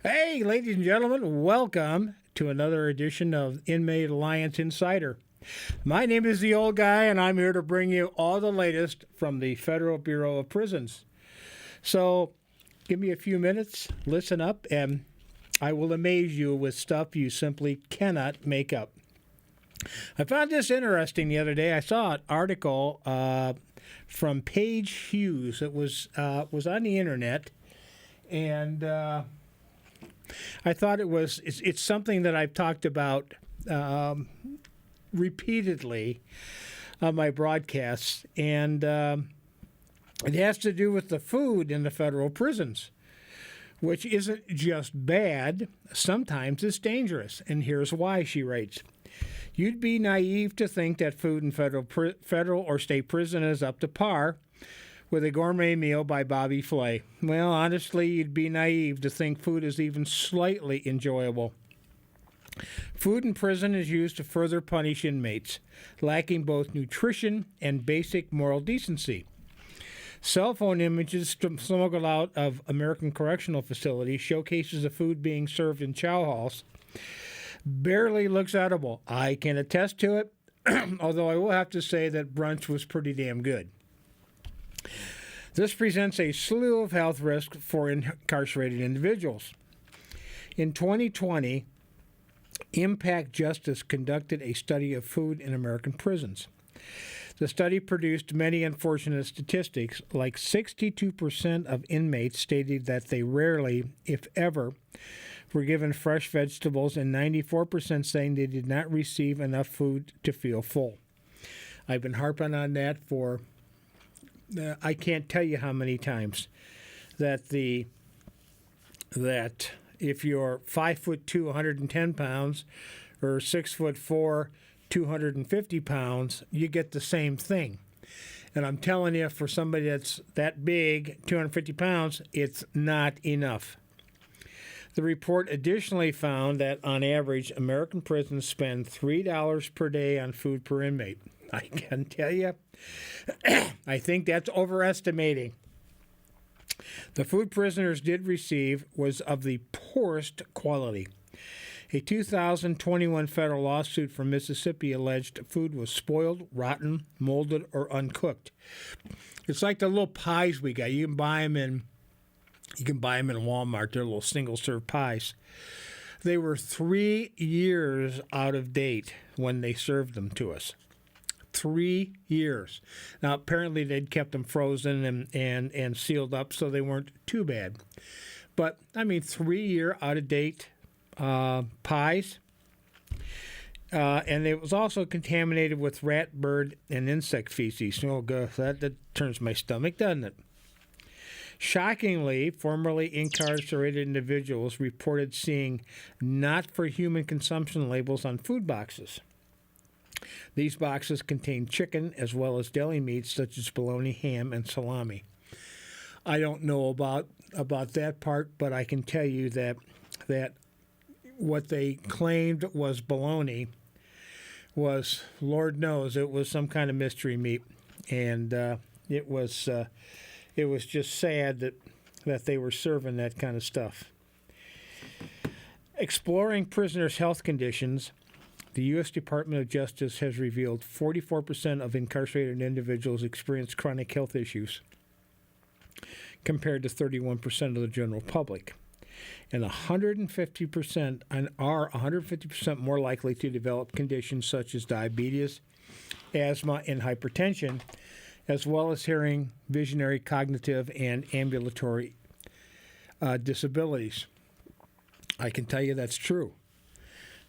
Hey, ladies and gentlemen, welcome to another edition of Inmate Alliance Insider. My name is the Old Guy, and I'm here to bring you all the latest from the Federal Bureau of Prisons. So, give me a few minutes, listen up, and I will amaze you with stuff you simply cannot make up. I found this interesting the other day. I saw an article from Paige Hughes. It was on the internet, and I thought it's something that I've talked about repeatedly on my broadcasts, and it has to do with the food in the federal prisons, which isn't just bad, sometimes it's dangerous. And here's why, she writes. You'd be naive to think that food in federal or state prison is up to par with a gourmet meal by Bobby Flay. Well, honestly, you'd be naive to think food is even slightly enjoyable. Food in prison is used to further punish inmates, lacking both nutrition and basic moral decency. Cell phone images smuggled out of American Correctional Facilities showcases the food being served in chow halls barely looks edible. I can attest to it, although I will have to say that brunch was pretty damn good. This presents a slew of health risks for incarcerated individuals. In 2020, Impact Justice conducted a study of food in American prisons. The study produced many unfortunate statistics, like 62% of inmates stated that they rarely, if ever, were given fresh vegetables, and 94% saying they did not receive enough food to feel full. I've been harping on that for I can't tell you how many times that if you're 5'2", 110 pounds, or 6'4", 250 pounds, you get the same thing. And I'm telling you, for somebody that's that big, 250 pounds, it's not enough. The report additionally found that, on average, American prisons spend $3 per day on food per inmate. I can tell you, I think that's overestimating. The food prisoners did receive was of the poorest quality. A 2021 federal lawsuit from Mississippi alleged food was spoiled, rotten, molded, or uncooked. It's like the little pies we got. You can buy them in Walmart. They're little single-serve pies. They were 3 years out of date when they served them to us. 3 years. Now, apparently they'd kept them frozen and sealed up, so they weren't too bad. But, 3-year out-of-date pies. And it was also contaminated with rat, bird, and insect feces. Oh, God, that turns my stomach, doesn't it? Shockingly, formerly incarcerated individuals reported seeing not for human consumption labels on food boxes. These boxes contain chicken as well as deli meats such as bologna, ham, and salami. I don't know about that part, but I can tell you that what they claimed was bologna was, Lord knows, it was some kind of mystery meat, and it was just sad that they were serving that kind of stuff. Exploring prisoners' health conditions, the U.S. Department of Justice has revealed 44% of incarcerated individuals experience chronic health issues, compared to 31% of the general public. And 150% are 150% more likely to develop conditions such as diabetes, asthma, and hypertension, as well as hearing, visionary, cognitive, and ambulatory disabilities. I can tell you that's true.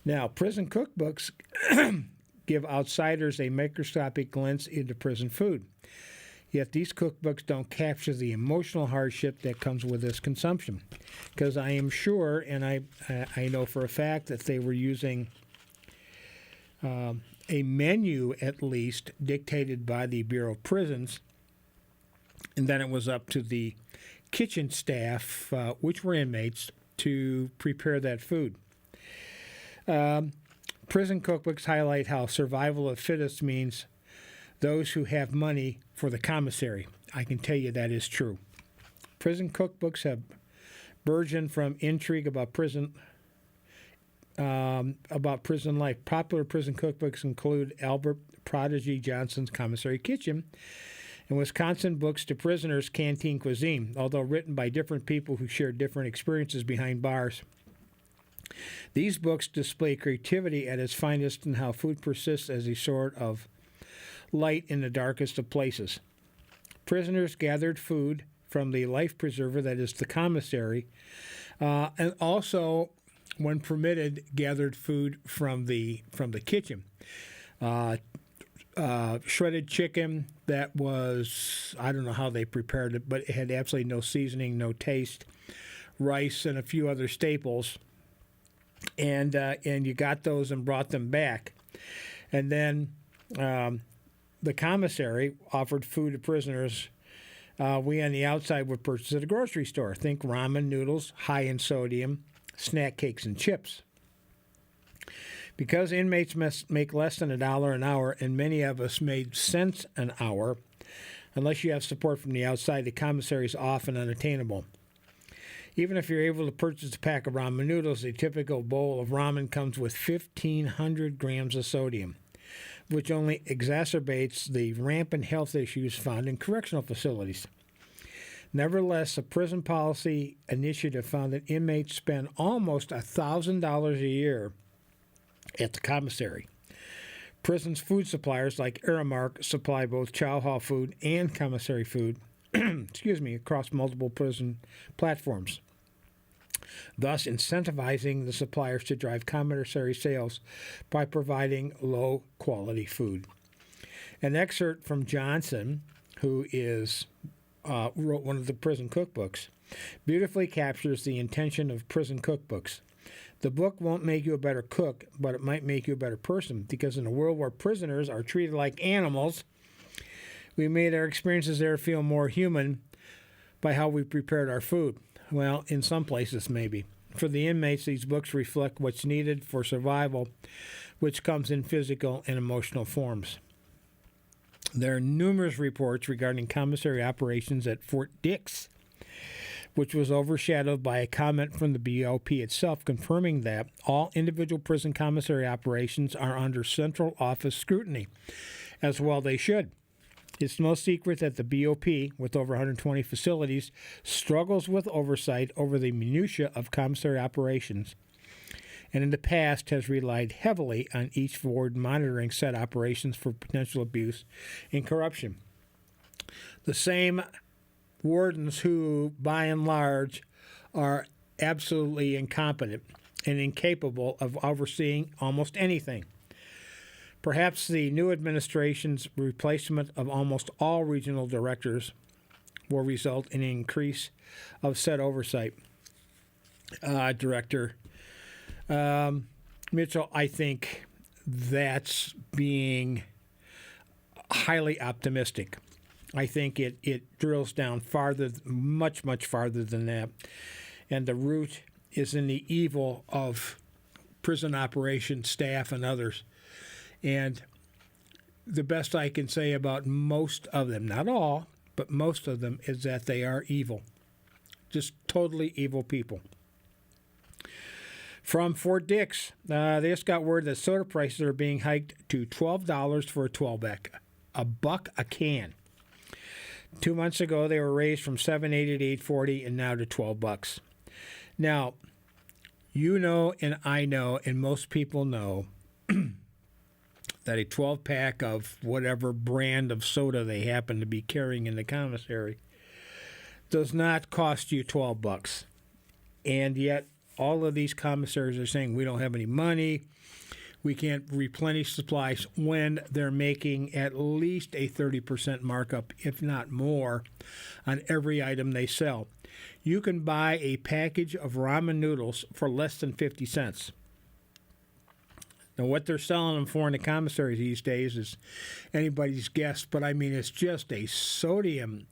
Now, prison cookbooks give outsiders a microscopic glimpse into prison food. Yet these cookbooks don't capture the emotional hardship that comes with this consumption. Because I am sure, and I know for a fact, that they were using a menu, at least, dictated by the Bureau of Prisons, and then it was up to the kitchen staff, which were inmates, to prepare that food. Prison cookbooks highlight how survival of fittest means those who have money for the commissary. I can tell you that is true. Prison cookbooks have Burgeon from intrigue about prison life. Popular prison cookbooks include Albert Prodigy Johnson's Commissary Kitchen and Wisconsin Books to Prisoners' Canteen Cuisine, although written by different people who share different experiences behind bars. These books display creativity at its finest and how food persists as a sort of light in the darkest of places. Prisoners gathered food from the life preserver that is the commissary, and also, when permitted, gathered food from the kitchen. Shredded chicken that was, I don't know how they prepared it, but it had absolutely no seasoning, no taste. Rice and a few other staples, and you got those and brought them back, and then the commissary offered food to prisoners. We on the outside would purchase at a grocery store. Think ramen noodles, high in sodium, snack cakes, and chips. Because inmates make less than $1 an hour, and many of us made cents an hour, unless you have support from the outside, the commissary is often unattainable. Even if you're able to purchase a pack of ramen noodles, a typical bowl of ramen comes with 1,500 grams of sodium, which only exacerbates the rampant health issues found in correctional facilities. Nevertheless, a prison policy initiative found that inmates spend almost $1,000 a year at the commissary. Prison's food suppliers like Aramark supply both chow hall food and commissary food across multiple prison platforms, thus incentivizing the suppliers to drive commissary sales by providing low-quality food. An excerpt from Johnson, who wrote one of the prison cookbooks, beautifully captures the intention of prison cookbooks. The book won't make you a better cook, but it might make you a better person, because in a world where prisoners are treated like animals, we made our experiences there feel more human by how we prepared our food. Well, in some places, maybe. For the inmates, these books reflect what's needed for survival, which comes in physical and emotional forms. There are numerous reports regarding commissary operations at Fort Dix, which was overshadowed by a comment from the BOP itself confirming that all individual prison commissary operations are under central office scrutiny, as well they should. It's no secret that the BOP, with over 120 facilities, struggles with oversight over the minutiae of commissary operations, and in the past has relied heavily on each ward monitoring said operations for potential abuse and corruption. The same wardens who, by and large, are absolutely incompetent and incapable of overseeing almost anything. Perhaps the new administration's replacement of almost all regional directors will result in an increase of said oversight. Director Mitchell, I think that's being highly optimistic. I think it drills down farther, much, much farther than that. And the root is in the evil of prison operations staff and others. And the best I can say about most of them, not all, but most of them, is that they are evil. Just totally evil people. From Fort Dix, they just got word that soda prices are being hiked to $12 for a 12-pack, $1 a can. 2 months ago, they were raised from $7.80 to $8.40, and now to $12. Now, you know, and I know, and most people know that a 12-pack of whatever brand of soda they happen to be carrying in the commissary does not cost you $12. And yet, all of these commissaries are saying we don't have any money, we can't replenish supplies, when they're making at least a 30% markup, if not more, on every item they sell. You can buy a package of ramen noodles for less than 50 cents. Now, what they're selling them for in the commissary these days is anybody's guess, but I mean, it's just a sodium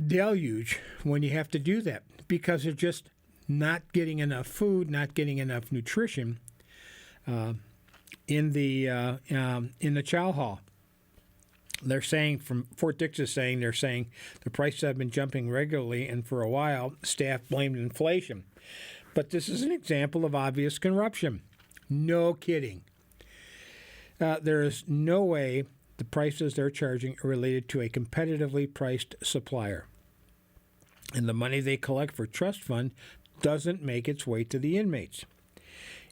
deluge when you have to do that, because they're just not getting enough food, not getting enough nutrition in the chow hall. They're saying, from Fort Dix is saying, they're saying the prices have been jumping regularly, and for a while, staff blamed inflation. But this is an example of obvious corruption. No kidding. There is no way the prices they're charging are related to a competitively priced supplier. And the money they collect for trust fund doesn't make its way to the inmates.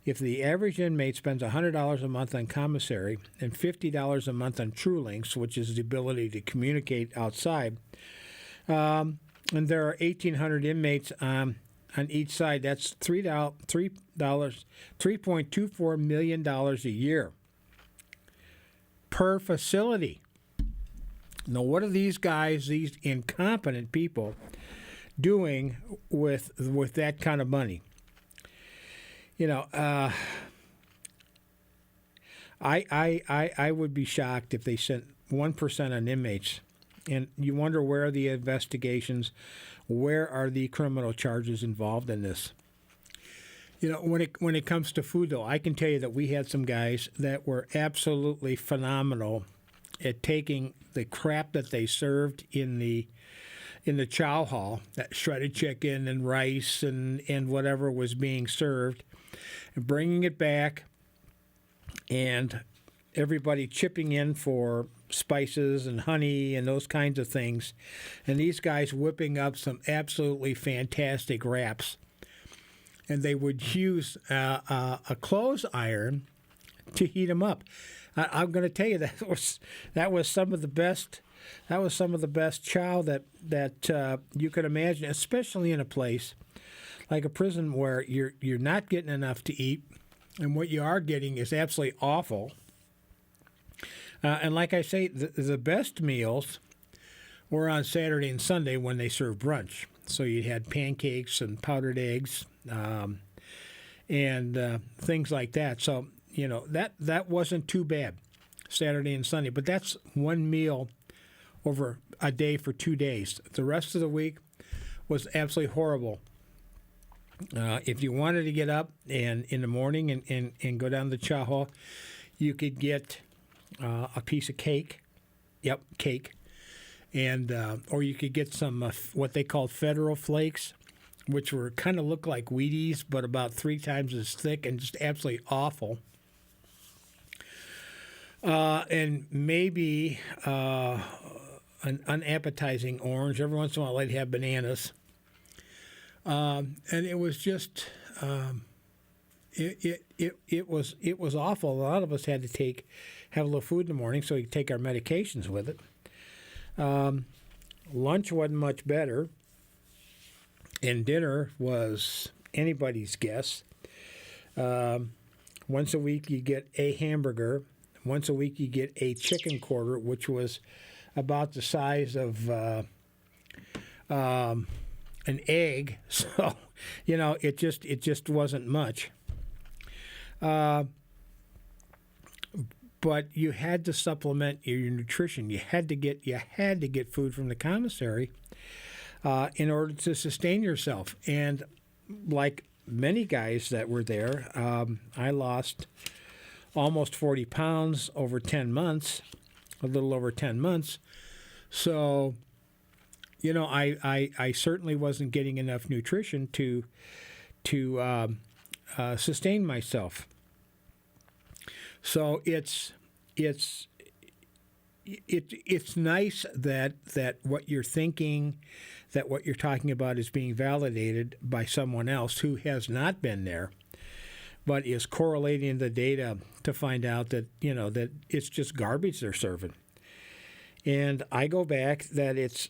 If the average inmate spends $100 a month on commissary and $50 a month on TrueLinks, which is the ability to communicate outside, and there are 1,800 inmates on each side, that's $3.24 million a year per facility. Now, what are these guys, these incompetent people, doing with that kind of money? You know, I would be shocked if they sent 1% on inmates, and you wonder where are the investigations, where are the criminal charges involved in this? You know, when it comes to food, though, I can tell you that we had some guys that were absolutely phenomenal at taking the crap that they served in the chow hall, that shredded chicken and rice and whatever was being served, and bringing it back, and everybody chipping in for spices and honey and those kinds of things, and these guys whipping up some absolutely fantastic wraps. And they would use a clothes iron to heat them up. I'm going to tell you that was some of the best. That was some of the best chow that you could imagine, especially in a place like a prison where you're not getting enough to eat, and what you are getting is absolutely awful. And like I say, the best meals were on Saturday and Sunday when they served brunch. So you had pancakes and powdered eggs and things like that. So, you know, that wasn't too bad, Saturday and Sunday. But that's one meal over a day for 2 days. The rest of the week was absolutely horrible. If you wanted to get up and in the morning and go down to the chow hall, you could get a piece of cake. Yep, cake. And or you could get some what they called Federal Flakes, which were kind of look like Wheaties, but about 3 times as thick and just absolutely awful. And maybe an unappetizing orange. Every once in a while, they'd have bananas. And it was just it was awful. A lot of us had to have a little food in the morning so we could take our medications with it. Lunch wasn't much better, and dinner was anybody's guess. Once a week you get a hamburger. Once a week you get a chicken quarter, which was about the size of an egg. So, you know, it just wasn't much. But you had to supplement your nutrition. You had to get food from the commissary in order to sustain yourself. And like many guys that were there, I lost almost 40 pounds over 10 months, a little over 10 months. So, you know, I certainly wasn't getting enough nutrition to sustain myself. So it's nice that what you're thinking, that what you're talking about is being validated by someone else who has not been there, but is correlating the data to find out that, you know, that it's just garbage they're serving. And I go back that it's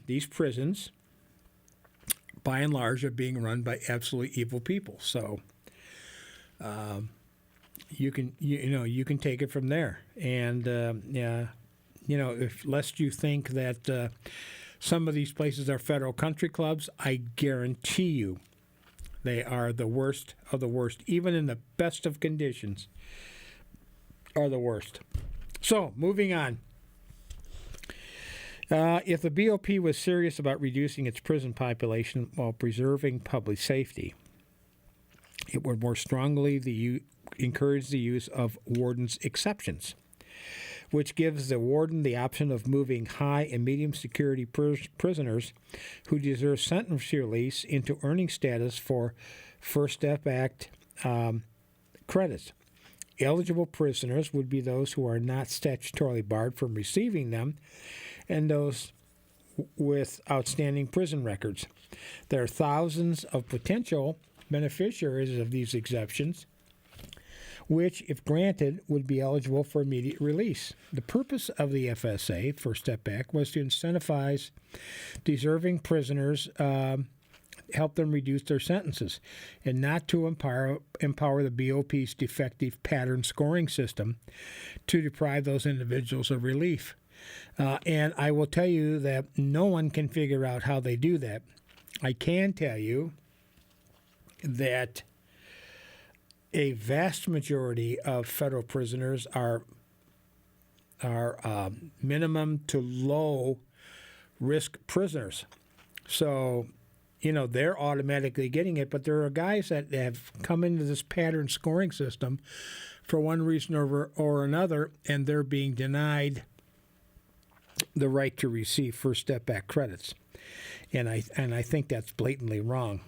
these prisons, by and large, are being run by absolutely evil people. So you can take it from there. And lest you think that some of these places are federal country clubs, I guarantee you they are the worst of the worst. Even in the best of conditions, are the worst. So moving on. If the BOP was serious about reducing its prison population while preserving public safety, it would more strongly encourage the use of warden's exceptions, which gives the warden the option of moving high and medium security prisoners who deserve sentence release into earning status for First Step Act credits. Eligible prisoners would be those who are not statutorily barred from receiving them and those with outstanding prison records. There are thousands of potential beneficiaries of these exceptions, which, if granted, would be eligible for immediate release. The purpose of the FSA, First Step Back, was to incentivize deserving prisoners, help them reduce their sentences, and not to empower the BOP's defective pattern scoring system to deprive those individuals of relief. And I will tell you that no one can figure out how they do that. I can tell you that a vast majority of federal prisoners are minimum to low risk prisoners. So, they're automatically getting it, but there are guys that have come into this pattern scoring system for one reason or another, and they're being denied the right to receive First Step Back credits. And I think that's blatantly wrong.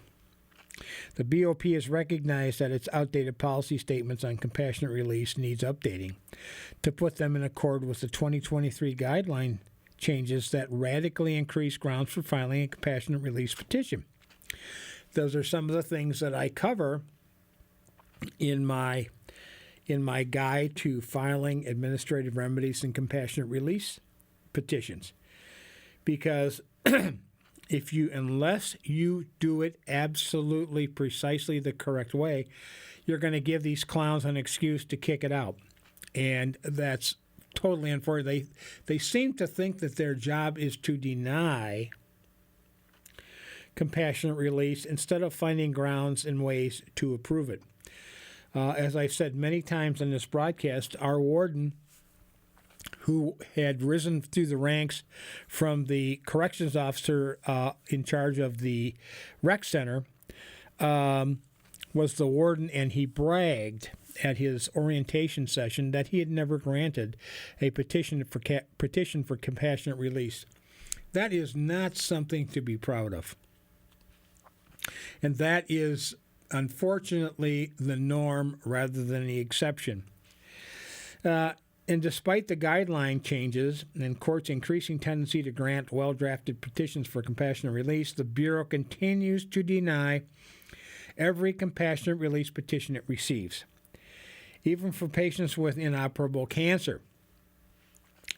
The BOP has recognized that its outdated policy statements on compassionate release needs updating to put them in accord with the 2023 guideline changes that radically increase grounds for filing a compassionate release petition. Those are some of the things that I cover in my guide to filing administrative remedies and compassionate release petitions. Because unless you do it absolutely precisely the correct way, you're going to give these clowns an excuse to kick it out. And that's totally unfortunate. They seem to think that their job is to deny compassionate release instead of finding grounds and ways to approve it. As I've said many times in this broadcast, our warden, who had risen through the ranks from the corrections officer in charge of the rec center, was the warden, and he bragged at his orientation session that he had never granted a petition for compassionate release. That is not something to be proud of. And that is, unfortunately, the norm rather than the exception. And despite the guideline changes and courts' increasing tendency to grant well-drafted petitions for compassionate release, the Bureau continues to deny every compassionate release petition it receives, even for patients with inoperable cancer.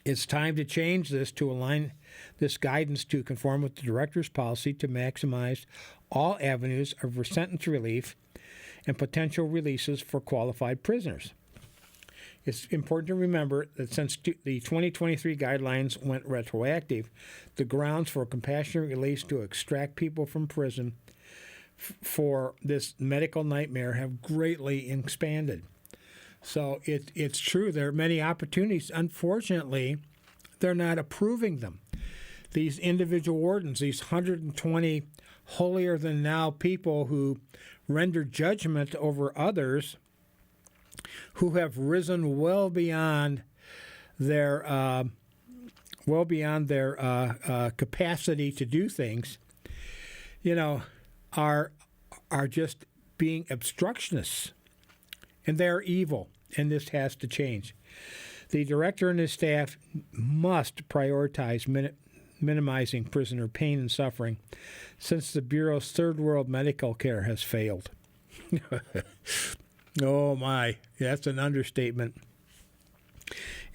It's time to change this to align this guidance to conform with the Director's policy to maximize all avenues of sentence relief and potential releases for qualified prisoners. It's important to remember that since the 2023 guidelines went retroactive, the grounds for compassionate release to extract people from prison for this medical nightmare have greatly expanded. So it's true. There are many opportunities. Unfortunately, they're not approving them. These individual wardens, these 120 holier-than-thou people who render judgment over others, who have risen well beyond their capacity to do things, are just being obstructionists, and they're evil, and this has to change. The director and his staff must prioritize minimizing prisoner pain and suffering, since the Bureau's third world medical care has failed. Oh my, that's an understatement.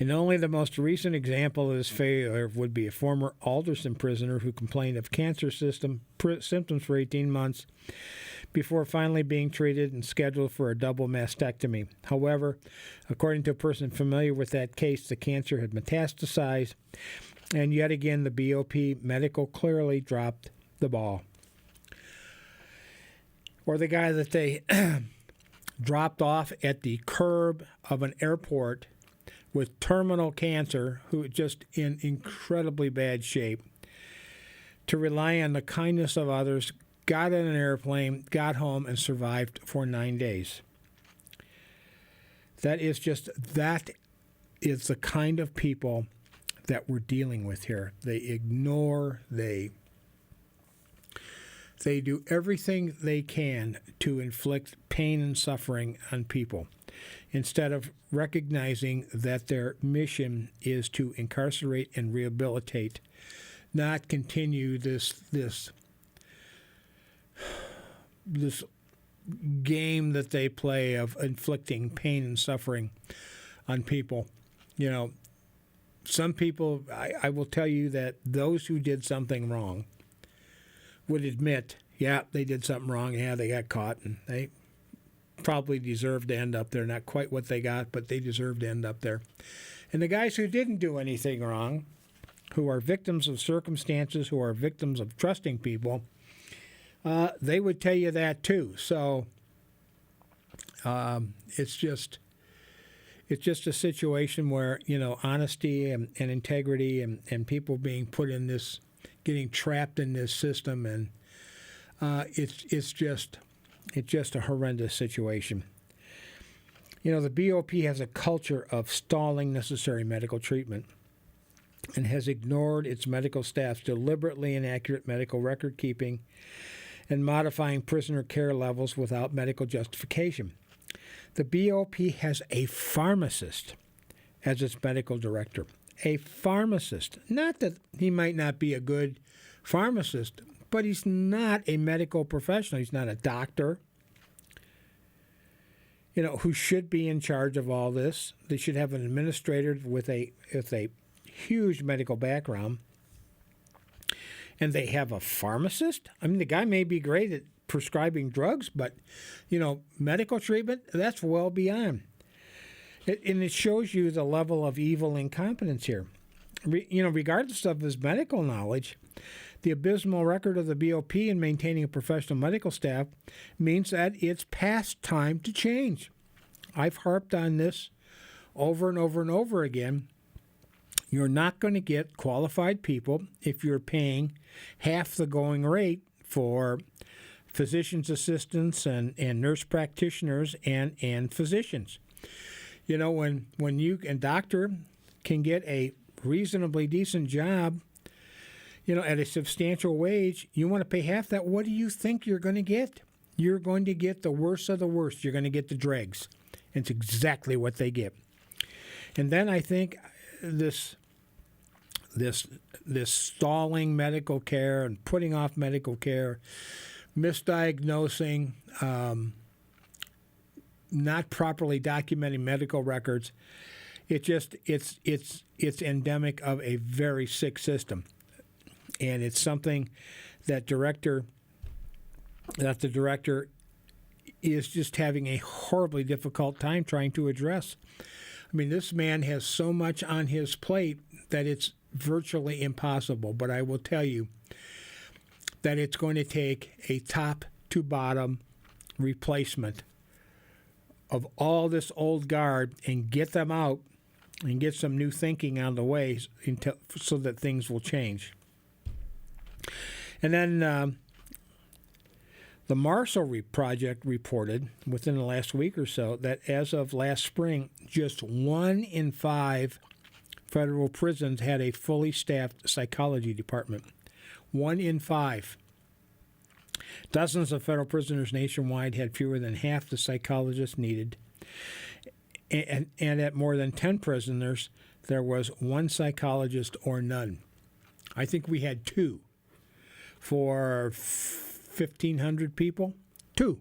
And only the most recent example of this failure would be a former Alderson prisoner who complained of cancer symptoms for 18 months before finally being treated and scheduled for a double mastectomy. However, according to a person familiar with that case, the cancer had metastasized, and yet again the BOP medical clearly dropped the ball. Or the guy that they dropped off at the curb of an airport with terminal cancer, who just in incredibly bad shape, to rely on the kindness of others, got in an airplane, got home, and survived for 9 days. That is just that is the kind of people that we're dealing with here. They ignore, they do everything they can to inflict pain and suffering on people instead of recognizing that their mission is to incarcerate and rehabilitate, not continue this game that they play of inflicting pain and suffering on people. You know, some people, I will tell you that those who did something wrong would admit, yeah, they did something wrong. Yeah, they got caught, and they probably deserved to end up there. Not quite what they got, but they deserved to end up there. And the guys who didn't do anything wrong, who are victims of circumstances, who are victims of trusting people, they would tell you that too. So it's just a situation where, you know, honesty and integrity and people being put in this, getting trapped in this system, and it's just a horrendous situation. You know, the BOP has a culture of stalling necessary medical treatment and has ignored its medical staff's deliberately inaccurate medical record keeping and modifying prisoner care levels without medical justification. The BOP has a pharmacist as its medical director. A pharmacist. Not that he might not be a good pharmacist, but he's not a medical professional. He's not a doctor, you know, who should be in charge of all this. They should have an administrator with a huge medical background. And they have a pharmacist? I mean, the guy may be great at prescribing drugs, but, you know, medical treatment, that's well beyond. And it shows you the level of evil incompetence here. You know, regardless of his medical knowledge, the abysmal record of the BOP in maintaining a professional medical staff means that it's past time to change. I've harped on this over and over and over again. You're not going to get qualified people if you're paying half the going rate for physician's assistants and nurse practitioners and physicians. You know, when you and doctor can get a reasonably decent job, you know, at a substantial wage, you want to pay half that. What do you think you're going to get? You're going to get the worst of the worst. You're going to get the dregs. It's exactly what they get. And then I think this stalling medical care and putting off medical care, misdiagnosing, not properly documenting medical records, it's endemic of a very sick system, and it's something that the director is just having a horribly difficult time trying to address. I mean, this man has so much on his plate that it's virtually impossible. But I will tell you that it's going to take a top to bottom replacement of all this old guard and get them out and get some new thinking out of the way so that things will change. And then the Marshall Project reported within the last week or so that as of last spring, just 1 in 5 federal prisons had a fully staffed psychology department. 1 in 5. Dozens of federal prisoners nationwide had fewer than half the psychologists needed. And at more than 10 prisoners, there was 1 psychologist or none. I think we had 2 for 1,500 people. 2.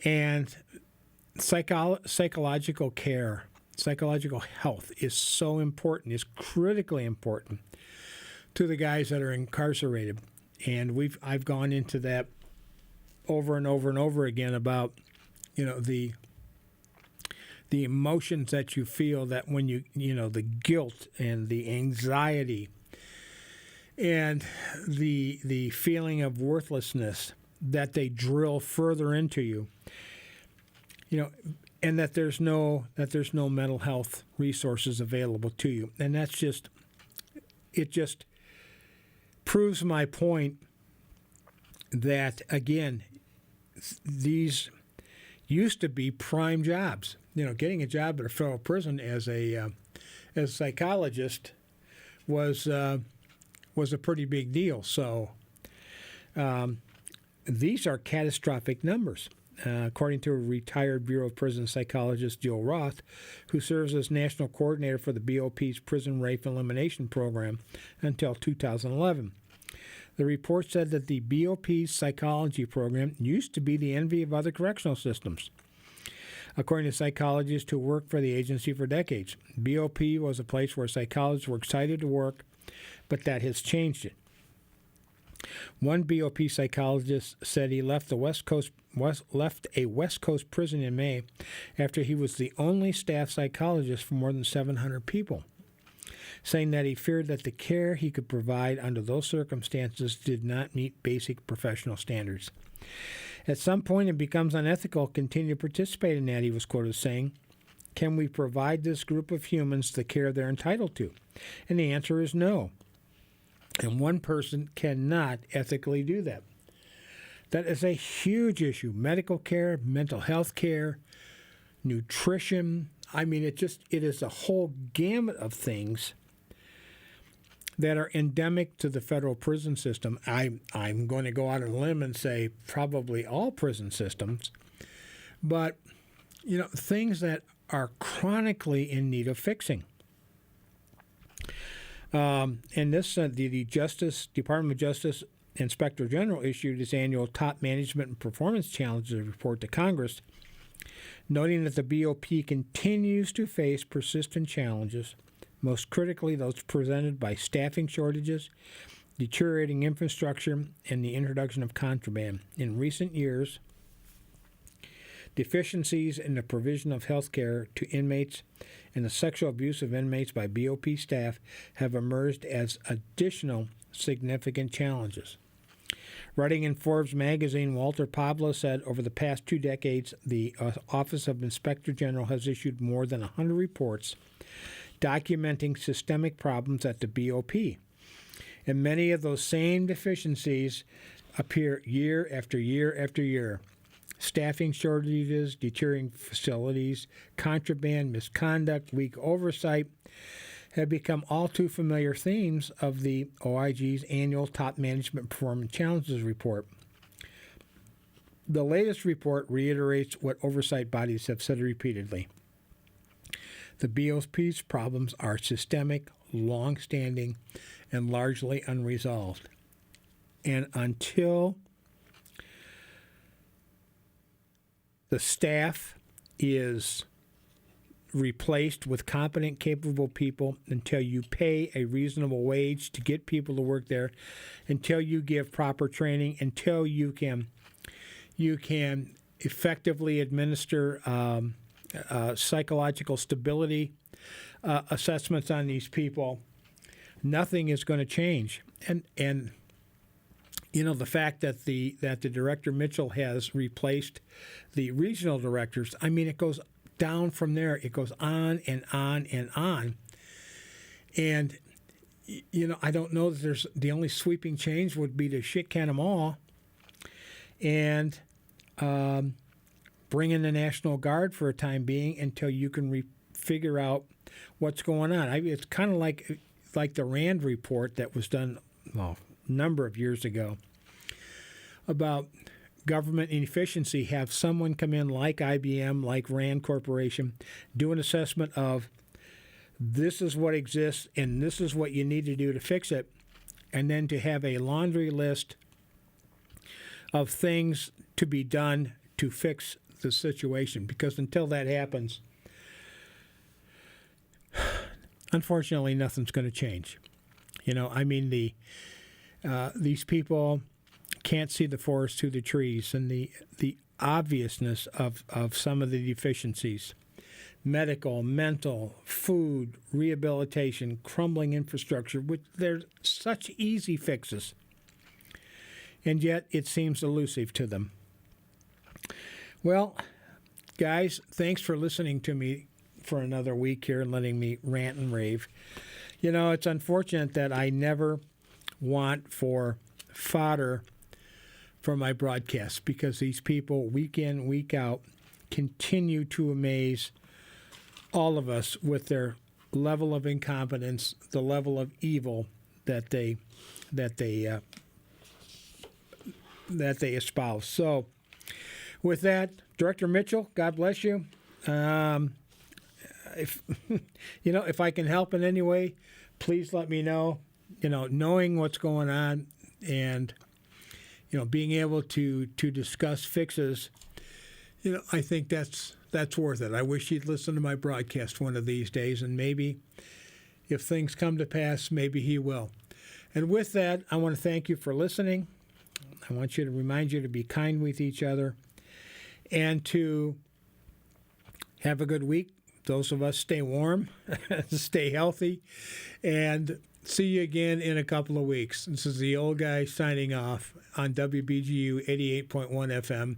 And psychological care, psychological health is so important, is critically important to the guys that are incarcerated. And I've gone into that over and over and over again about, you know, the emotions that you feel that when you know, the guilt and the anxiety and the feeling of worthlessness that they drill further into you, you know, and that there's no mental health resources available to you. And it just proves my point that, again, these used to be prime jobs. getting a job at a federal prison as a psychologist was a pretty big deal. So these are catastrophic numbers. According to a retired Bureau of Prison psychologist, Jill Roth, who serves as national coordinator for the BOP's Prison Rape Elimination Program until 2011. The report said that the BOP's psychology program used to be the envy of other correctional systems. According to psychologists who worked for the agency for decades, BOP was a place where psychologists were excited to work, but that has changed it. One BOP psychologist said he left a West Coast prison in May after he was the only staff psychologist for more than 700 people, saying that he feared that the care he could provide under those circumstances did not meet basic professional standards. At some point, it becomes unethical to continue to participate in that, he was quoted saying. Can we provide this group of humans the care they're entitled to? And the answer is no. And one person cannot ethically do that. That is a huge issue. Medical care, mental health care, nutrition. I mean, it is a whole gamut of things that are endemic to the federal prison system. I'm going to go out on a limb and say probably all prison systems, but things that are chronically in need of fixing. And this, the Department of Justice Inspector General issued his annual Top Management and Performance Challenges report to Congress, noting that the BOP continues to face persistent challenges, most critically those presented by staffing shortages, deteriorating infrastructure, and the introduction of contraband. In recent years, deficiencies in the provision of health care to inmates and the sexual abuse of inmates by BOP staff have emerged as additional significant challenges. Writing in Forbes magazine, Walter Pavla said over the past 2 decades, the Office of Inspector General has issued more than 100 reports documenting systemic problems at the BOP. And many of those same deficiencies appear year after year after year. Staffing shortages, deteriorating facilities, contraband, misconduct, weak oversight have become all too familiar themes of the OIG's annual Top Management Performance Challenges report. The latest report reiterates what oversight bodies have said repeatedly. The BOP's problems are systemic, long-standing, and largely unresolved. And until the staff is replaced with competent, capable people, until you pay a reasonable wage to get people to work there, until you give proper training, until you can effectively administer psychological stability assessments on these people, nothing is going to change. And the fact that the Director Mitchell has replaced the regional directors, I mean, it goes down from there. It goes on and on and on. And, I don't know that the only sweeping change would be to shit can them all and bring in the National Guard for a time being until you can figure out what's going on. It's kind of like the Rand report that was done a number of years ago about government inefficiency. Have someone come in like IBM, like Rand Corporation, do an assessment of this is what exists and this is what you need to do to fix it, and then to have a laundry list of things to be done to fix the situation. Because until that happens, unfortunately, nothing's going to change. These people can't see the forest through the trees, and the obviousness of some of the deficiencies, medical, mental, food, rehabilitation, crumbling infrastructure, which they're such easy fixes, and yet it seems elusive to them. Well, guys, thanks for listening to me for another week here and letting me rant and rave. It's unfortunate that I never want for fodder for my broadcasts, because these people, week in, week out, continue to amaze all of us with their level of incompetence, the level of evil that they espouse. So, with that, Director Mitchell, God bless you. If if I can help in any way, please let me know. Knowing what's going on and being able to discuss fixes, I think that's worth it. I wish he'd listen to my broadcast one of these days, and maybe if things come to pass, maybe he will. And with that, I want to thank you for listening. I want you to remind you to be kind with each other and to have a good week. Those of us stay warm, stay healthy, and see you again in a couple of weeks. This is the old guy signing off on WBGU 88.1 FM.